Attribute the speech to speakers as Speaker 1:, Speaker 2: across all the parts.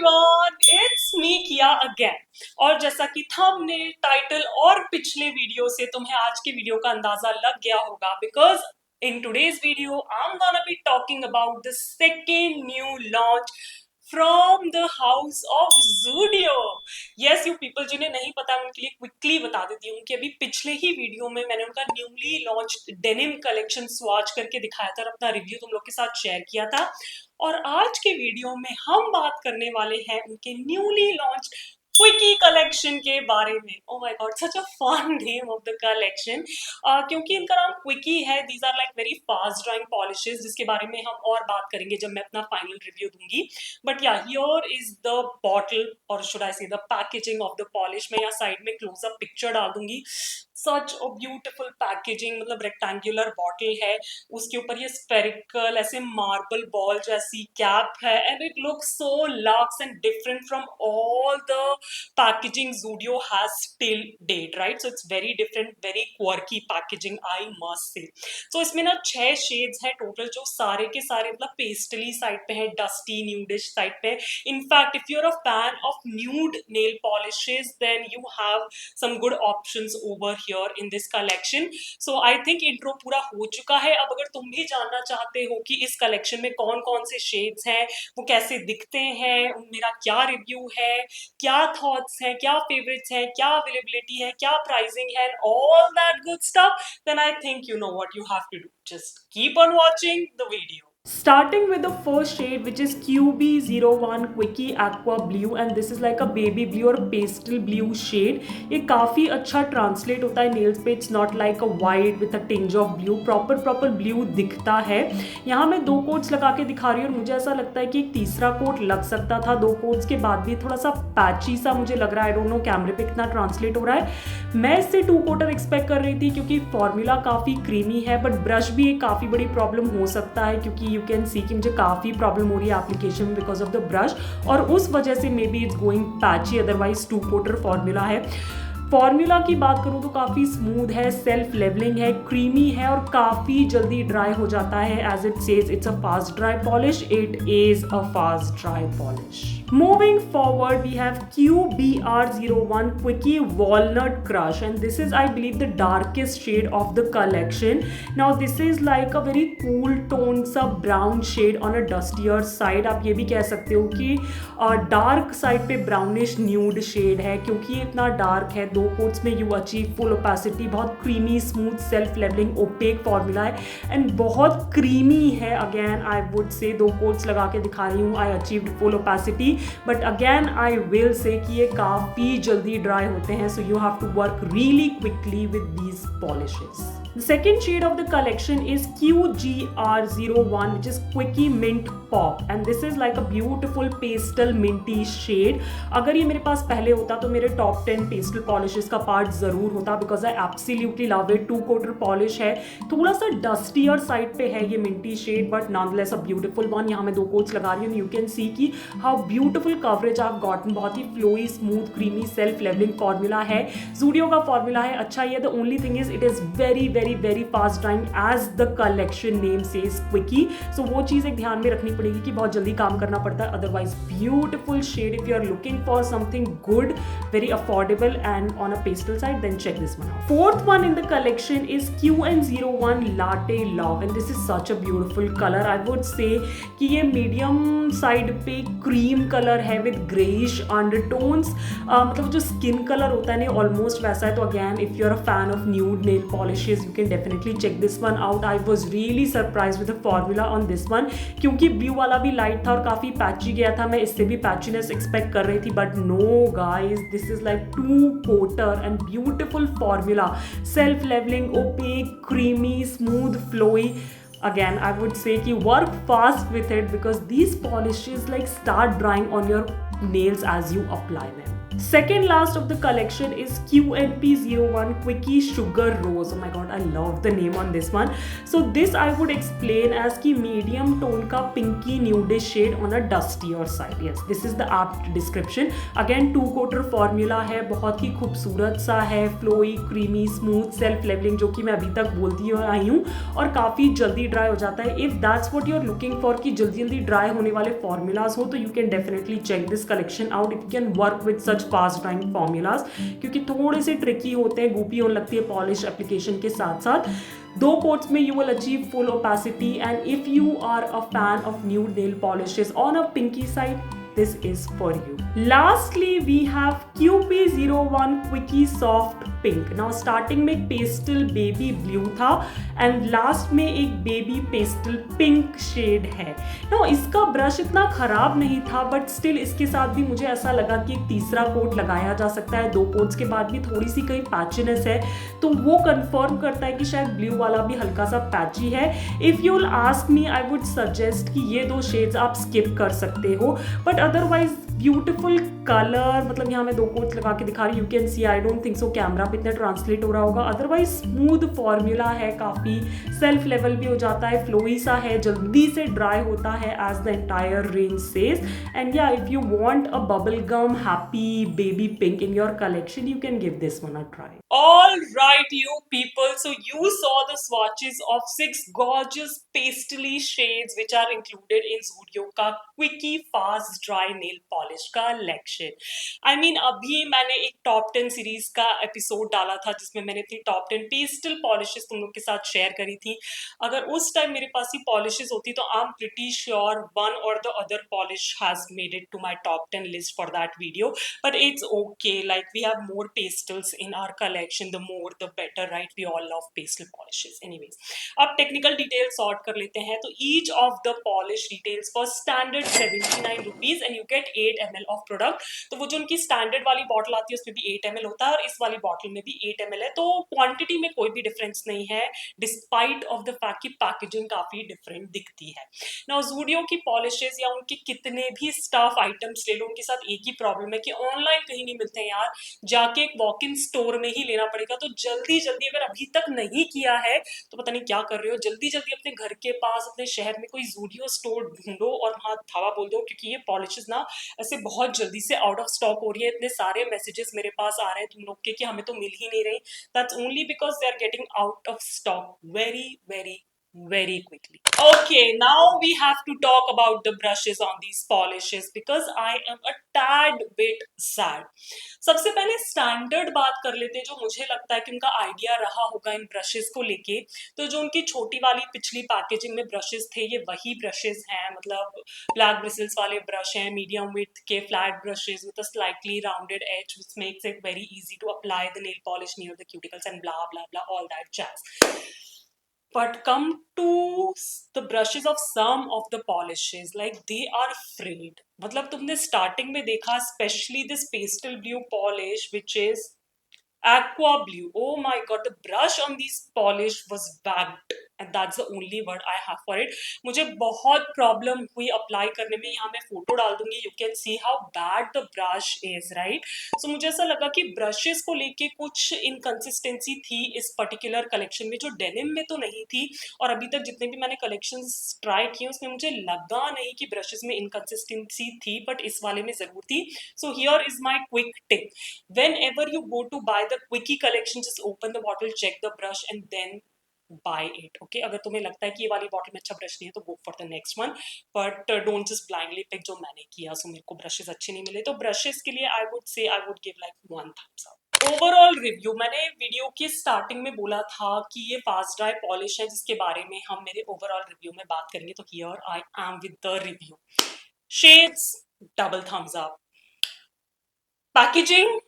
Speaker 1: Everyone, it's me किया again. और जैसा कि थंबनेल, टाइटल और पिछले वीडियो से तुम्हें आज के वीडियो का अंदाजा लग गया होगा, because in today's video I'm gonna be talking about the second new launch from the house of Zudio. Yes, you people जिन्हें नहीं पता उनके लिए क्विकली बता देती हूँ कि अभी पिछले ही वीडियो में मैंने उनका newly launch denim collection swatch करके दिखाया था और अपना रिव्यू तुम लोग के साथ शेयर किया था। और आज के वीडियो में हम बात करने वाले हैं उनके न्यूली लॉन्च क्विकी कलेक्शन के बारे में। Oh my god, such a fun name of the collection. क्योंकि इनका नाम क्विकी है। These are like very fast drying polishes, जिसके बारे में हम और बात करेंगे जब मैं अपना फाइनल रिव्यू दूंगी। बट या, हियर इज द बॉटल और शुड आई से the packaging of the polish. मैं यहाँ साइड में क्लोज अप पिक्चर डाल दूंगी। सच अ ब्यूटिफुल पैकेजिंग, मतलब रेक्टेंगुलर बॉटल है, उसके ऊपर ये स्फेरिकल ऐसे मार्बल बॉल जैसी कैप है, and it looks so lux and different from all the packaging Zudio has till date, right? So it's very different, very quirky packaging, I must say. So इसमें ना 6 shades हैं total, जो सारे के सारे मतलब पेस्टली साइड पे हैं, डस्टी न्यूडिश साइड पे। In fact if you are a fan of nude nail polishes, then you have some good options over here in this collection. So I think intro पूरा हो चुका है। अब अगर तुम भी जानना चाहते हो कि इस कलेक्शन में कौन कौन से शेड्स हैं, वो कैसे दिखते हैं, मेरा क्या रिव्यू है, क्या थॉट्स हैं, क्या फेवरेट्स हैं, क्या अवेलेबिलिटी है, क्या प्राइसिंग है, all that good stuff, then I think you know what you have to do. Just keep on watching the video. Starting with the first shade, which is QB01 Quickie Aqua Blue, and this is like a baby blue और pastel blue shade. ये काफ़ी अच्छा translate होता है nails पे। It's not like a white with a tinge of blue, proper blue दिखता है। यहाँ मैं 2 कोट्स लगा के दिखा रही हूँ और मुझे ऐसा लगता है कि एक तीसरा कोट लग सकता था। 2 कोट्स के बाद भी थोड़ा सा पैची सा मुझे लग रहा है। आई डोंट नो कैमरे पे कितना ट्रांसलेट हो रहा है। मैं इससे 2 कोटर एक्सपेक्ट कर रही थी क्योंकि फॉर्मूला काफ़ी क्रीमी है, बट ब्रश भी एक काफ़ी बड़ी प्रॉब्लम हो सकता है, क्योंकि यू कैन सी कि मुझे काफ़ी प्रॉब्लम हो रही है एप्लीकेशन में बिकॉज ऑफ द ब्रश, और उस वजह से maybe it's going patchy. Otherwise 2 coater formula है। फॉर्मूला की बात करूँ तो काफ़ी स्मूथ है, सेल्फ लेवलिंग है, क्रीमी है और काफ़ी जल्दी ड्राई हो जाता है। As it says it's a fast dry polish, it is a fast dry polish. Moving forward, we have QBR01 Quickie Walnut Crush, and this is, I believe, the darkest shade of the collection. Now this is like a very cool tone सा brown shade on a dustier side. आप ये भी कह सकते हो कि dark side पे brownish nude shade है, क्योंकि इतना डार्क है। 2 कोट्स में यू अचीव फुल ओपेसिटी, बहुत creamy smooth self levelling opaque formula है एंड बहुत क्रीमी है। Again I would say 2 coats लगा के दिखा रही हूँ, I achieved full opacity, but again I will say कि ये काफ़ी जल्दी ड्राई होते हैं। So you have to work really quickly with these polishes. The second shade of the collection is QGR01, which is Quickie Mint Pop, and this is like a beautiful pastel minty shade. अगर ये मेरे पास पहले होता तो मेरे top 10 pastel polishes का part ज़रूर होता, because I absolutely love it. 2 coater polish है, थोड़ा सा डस्टियर साइड पे है ये minty shade, but nonetheless a beautiful one. यहाँ मैं 2 कोट्स लगा रही हूँ, यू कैन सी की हाउ ब्यूटीफुल कवरेज आप गॉटन, बहुत ही flowy smooth creamy self levelling formula है। Zudio का फॉर्मूला है अच्छा। ये the only thing is it is very fast drying as the collection name says Quickie. So वो चीज़ एक ध्यान में रखनी पड़ेगी कि बहुत जल्दी काम करना पड़ता है। Otherwise beautiful shade if you are looking for something good, very affordable and on a pastel side, then check this one out. Fourth one in the collection is QN01 Latte Love, and this is such a beautiful color. I would say कि ये medium side पे cream color है with grayish undertones. मतलब जो skin color होता है ना almost वैसा है। तो again if you are a fan of nude nail polishes, you can definitely check this one out. I was really surprised with the formula on this one, क्योंकि blue वाला भी light था और काफ़ी पैची गया था। मैं इससे भी पैचीनेस एक्सपेक्ट कर रही थी, but no guys, this is like 2 coater and beautiful formula, self levelling, opaque, creamy, smooth, flowy. Again, I would say कि work fast with it because these polishes like start drying on your nails as you apply them. Second last of the collection is QNP01 Quickie Sugar Rose. Oh my god, I love the name on this one. So this I would explain as ki medium tone ka pinky nudish shade on a dustier side. Yes, this is the apt description. Again, 2-coater formula है, बहुत ही खूबसूरत सा है, flowy, creamy, smooth, self levelling, जो कि मैं अभी तक बोलती आई हूँ, और काफ़ी जल्दी ड्राई हो जाता है. If that's what you are looking for कि जल्दी जल्दी ड्राई होने वाले फॉर्मूलाज हो, तो you can definitely check this collection out if you can work with such fast drying formulas, क्योंकि थोड़े से ट्रिकी होते हैं, गोपी होने लगती है पॉलिश एप्लीकेशन के साथ साथ. 2 coats में you will achieve full opacity, and if you are a fan of nude nail polishes on a pinky side, this is for you. Lastly, we have QP01 Quickie Soft Pink. Now starting में pastel baby blue था and last में एक baby pastel pink shade है. Now इसका brush इतना खराब नहीं था, बट स्टिल इसके साथ भी मुझे ऐसा लगा कि एक तीसरा कोट लगाया जा सकता है. 2 कोट्स के बाद भी थोड़ी सी कहीं पैचीनेस है, तो वो कंफर्म करता है कि शायद ब्लू वाला भी हल्का सा पैची है. If you will ask me, I would suggest कि ये 2 शेड्स आप स्किप कर सकते हो, बट अदरवाइज ब्यूटिफुल कलर. मतलब यहाँ मैं 2 कोट्स लगा के दिखा रही हूँ, you can C, I don't think so camera पे इतना ट्रांसलेट हो रहा होगा. अदरवाइज स्मूथ फॉर्मूला है, काफ़ी सेल्फ लेवल भी हो जाता है, फ्लोई सा है, जल्दी से ड्राई होता है as the entire range says. And या if you want a bubble gum happy baby pink in your collection, you can give this one a try. All right, you people. So you saw the swatches of 6 gorgeous pastely shades which are included in Zudio का Quickie Fast Dry Nail Polish collection. I mean, अभी मैंने एक top 10 series का episode डाला था जिसमें मैंने अपनी टॉप 10 पेस्टल पॉलिशेस तुम लोग के साथ शेयर करी थी. अगर उस टाइम मेरे पास ही पॉलिशेस होती तो I am pretty sure one और the other polish has made it to my top 10 list for that video. But it's okay, like we have more pastels in our collection, the more the better, right? We all love pastel polishes. Anyways, अब technical details sort कर लेते हैं. तो each of the polish retails for standard 79 rupees and you get 8 ml of product. तो वो जो उनकी standard वाली बॉटल आती है उसमें भी 8 ml होता है और इस वाली बॉटल में भी 8 ml है, तो क्वांटिटी में कोई भी डिफरेंस नहीं है डिस्पाइट ऑफ द फैक्ट कि पैकेजिंग काफी डिफरेंट दिखती है. नाउ ज़ूडियो की पॉलिशेस या उनके कितने भी स्टफ आइटम्स ले लो, उनके साथ एक ही प्रॉब्लम है कि ऑनलाइन कहीं नहीं मिलते हैं यार, जाके एक वॉक इन स्टोर में ही लेना पड़ेगा. तो जल्दी जल्दी अगर अभी तक नहीं किया है तो पता नहीं क्या कर रहे हो, जल्दी जल्दी अपने घर के पास अपने शहर में कोई ज़ूडियो स्टोर ढूंढो और वहाँ धावा बोल दो, क्योंकि ये पॉलिशेस ना ऐसे बहुत जल्दी से आउट ऑफ स्टॉक हो रही है. इतने सारे मैसेजेस मेरे पास आ रहे हैं तुम लोग के कि हमें तो मिल ही नहीं रही. That's only because they are getting out of stock very very very quickly. Okay, now we have to talk about the brushes on these polishes because I am a tad bit sad. सबसे पहले standard बात कर लेते हैं, जो मुझे लगता है कि उनका आइडिया रहा होगा इन ब्रशेस को लेके. तो जो उनकी छोटी वाली पिछली पैकेजिंग में ब्रशेस थे, ये वही ब्रशेस हैं. मतलब ब्लैक ब्रिसल्स वाले ब्रश हैं, मीडियम विड्थ के flat brushes with a slightly rounded edge which makes it very easy to apply the nail polish near the cuticles and blah blah blah all that jazz. But come to the brushes of some of the polishes, like they are frayed. मतलब तुमने starting में देखा specially this pastel blue polish which is aqua blue. Oh my god, the brush on this polish was bagged and that's the only word I have for it. मुझे बहुत problem हुई apply करने में. यहाँ मैं photo डाल दूंगी, you can see how bad the brush is, right. So मुझे ऐसा लगा कि ब्रशेस को लेके कुछ इनकंसिस्टेंसी थी इस पर्टिकुलर कलेक्शन में, जो डेनिम में तो नहीं थी. और अभी तक जितने भी मैंने कलेक्शंस ट्राई किए उसमें मुझे लगा नहीं कि ब्रशेस में इनकंसिस्टेंसी थी, बट इस वाले में जरूर थी. So here is my quick tip. Whenever you go to buy the Quickie collection, just open the bottle, check the brush and then buy it. Okay, अगर तुम्हें लगता है कि ये वाली बॉटल में अच्छा ब्रश नहीं है तो go for the next one, but don't just blindly pick, जो मैंने किया. सो मेरे को ब्रशेस अच्छे नहीं मिले, तो ब्रशेस के लिए I would say I would give like 1 thumbs up. Overall review, मैंने वीडियो की स्टार्टिंग में बोला था कि ये फास्ट ड्राई पॉलिश है जिसके बारे में हम मेरे ओवरऑल रिव्यू में बात करेंगे. तो here I am with the review. Shades double thumbs up, packaging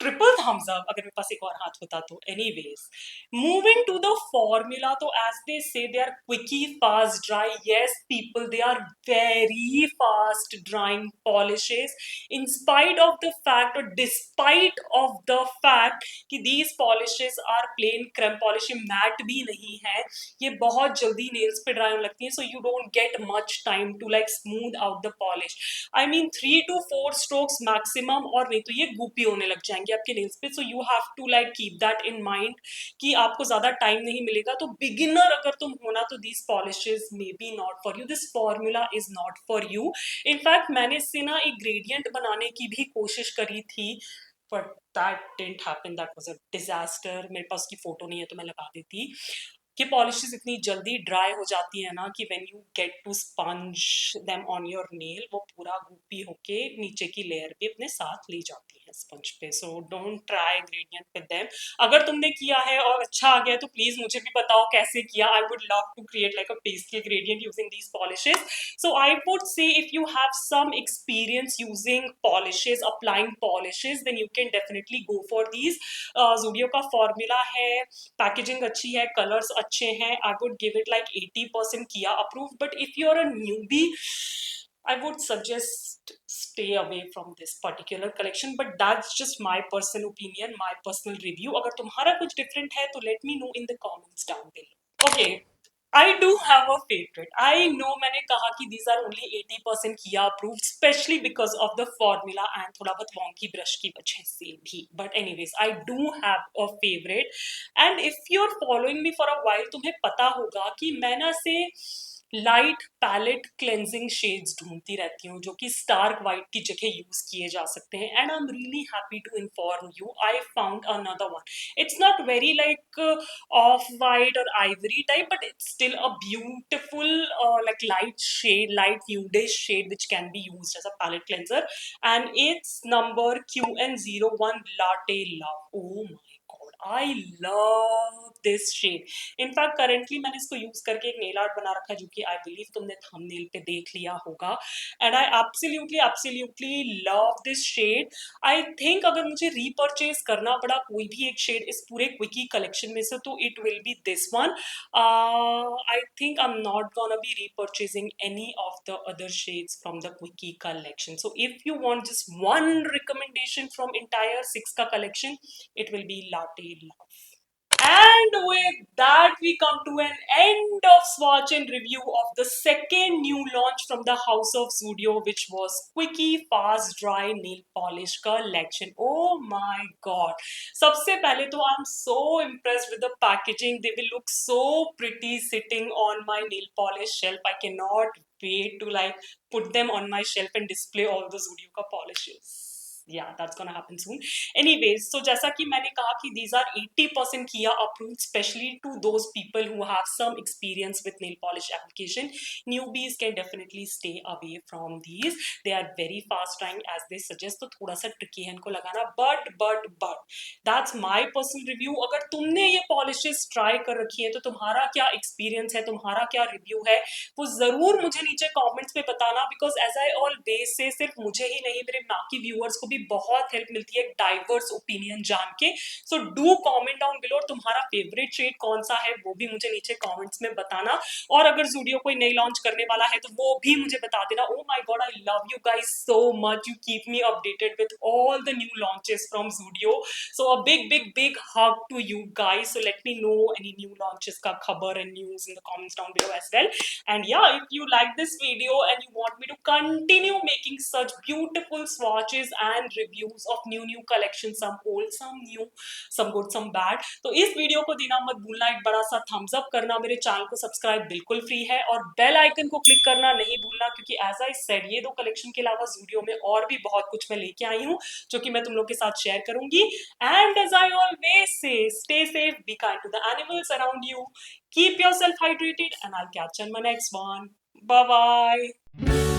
Speaker 1: triple thumbs up अगर मेरे पास एक और हाथ होता तो. Anyways, moving to the formula, तो as they say they are Quickie fast dry. Yes people, they are very fast drying polishes in spite of the fact, or despite of the fact कि these polishes are plain creme polish, ये matte भी नहीं है, ये बहुत जल्दी nails पे dry होने लगती है, so you don't get much time to like smooth out the polish. I mean 3 to 4 strokes maximum, और नहीं तो ये goopy होने लग जाएंगे आपके nails पे, so you have to like keep that in mind कि आपको ज़्यादा टाइम नहीं मिलेगा. तो बिगिनर अगर तुम होना तो these polishes may be not for you, this formula is not for you. In fact मैंने इससे ना एक ग्रेडियंट बनाने की भी कोशिश करी थी, but that didn't happen, that was a disaster. मेरे पास की फोटो नहीं है तो मैं लगा देती. कि पॉलिशेस इतनी जल्दी ड्राई हो जाती है ना कि when you get to sponge them on your nail, वो पूरा गुप्पी होके नीचे की लेयर भी अपने साथ ले जाती है स्पंज पे. So don't try gradient with them. अगर तुमने किया है और अच्छा आ गया तो प्लीज मुझे भी बताओ कैसे किया. I would love to create like a pastel gradient using these polishes. So I would say if you have some experience using polishes, applying polishes, then you can definitely go for these. Zudio का formula है, packaging अच्छी है, colors अच्छे हैं. I would give it like 80% Kia approved. But if you're a newbie, I would suggest stay away from this particular collection. But that's just my personal opinion, my personal review. अगर तुम्हारा कुछ different है तो let me know in the comments down below. Okay. I do have a favorite. I know मैंने कहा कि these are only 80% Kia approved, especially because of the formula and थोड़ा बहुत wonky brush की वजह से भी. But anyways, I do have a favorite. And if you're following me for a while, तुम्हें पता होगा कि मैं ना से लाइट पैलेट क्लेंजिंग शेड्स ढूंढती रहती हूँ जो कि स्टार्क वाइट की जगह यूज किए जा सकते हैं. And I am really happy to inform you I found another one. It's not very like off-white or ivory type, but it's still a beautiful like light shade, light nudish shade which can be used as a palette cleanser. And it's number QN01 Latte Love. Oh my god, I love this shade. In fact currently मैंने इसको use करके एक nail art बना रखा है जो कि I believe तुमने थंबनेल पे देख लिया होगा. And I absolutely love this shade. I think अगर मुझे रीपरचेज करना पड़ा कोई भी एक शेड इस पूरे क्विकी कलेक्शन में से तो it will be this one. I think I am not gonna be repurchasing any of the other shades from the quickie collection. So if you want just one recommendation from entire 6 का collection, it will be Latte Love. And with that, we come to an end of swatch and review of the second new launch from the House of Zudio, which was Quickie Fast Dry Nail Polish Collection. Oh my god! सबसे पहले तो I'm so impressed with the packaging. They will look so pretty sitting on my nail polish shelf. I cannot wait to like put them on my shelf and display all the Zudio ka polishes. Yeah, that's gonna happen soon. Anyways, so जैसा कि मैंने कहा कि these are 80% Kia approved, especially to those people who have some experience with nail polish application. Newbies can definitely stay away from these. They are very fast drying as they suggest, तो थोड़ा सा tricky है इनको लगाना. But that's my personal review. अगर तुमने ये polishes try कर रखी है तो तुम्हारा क्या experience है, तुम्हारा क्या review है, वो जरूर मुझे नीचे comments में बताना. Because as I always say, सिर्फ मुझे ही नहीं मेरे बाकी viewers को भी बहुत हेल्प मिलती है डाइवर्स ओपिनियन जान के. So do comment down below तुम्हारा फेवरेट शेड कौन सा है वो भी मुझे नीचे कमेंट्स में बताना. और अगर Zudio कोई नई लॉन्च करने वाला है तो वो भी मुझे बता देना. Oh my God, I love you guys so much. You keep me updated with all the new launches from Zudio. So a big hug to you guys. So let me know any new launches का खबर and news in the comments down below as well. And yeah, if you like this video and you want me to continue making such beautiful swatches and reviews of new collections, some old, some new, some good, some bad, तो इस video को देना मत भूलना. एक बड़ा सा Thums up करना, मेरे चैनल को सब्सक्राइब बिल्कुल फ्री है, और बेल आइकन को क्लिक करना नहीं भूलना, क्योंकि एज आई सेड ये दो कलेक्शन के अलावा Zudio में और भी बहुत कुछ मैं लेके आई हूँ जो कि मैं तुम लोग के साथ शेयर करूंगी. And as I always say, stay safe, be kind to the animals around you, keep yourself hydrated, and I'll catch you on my next one. Bye bye.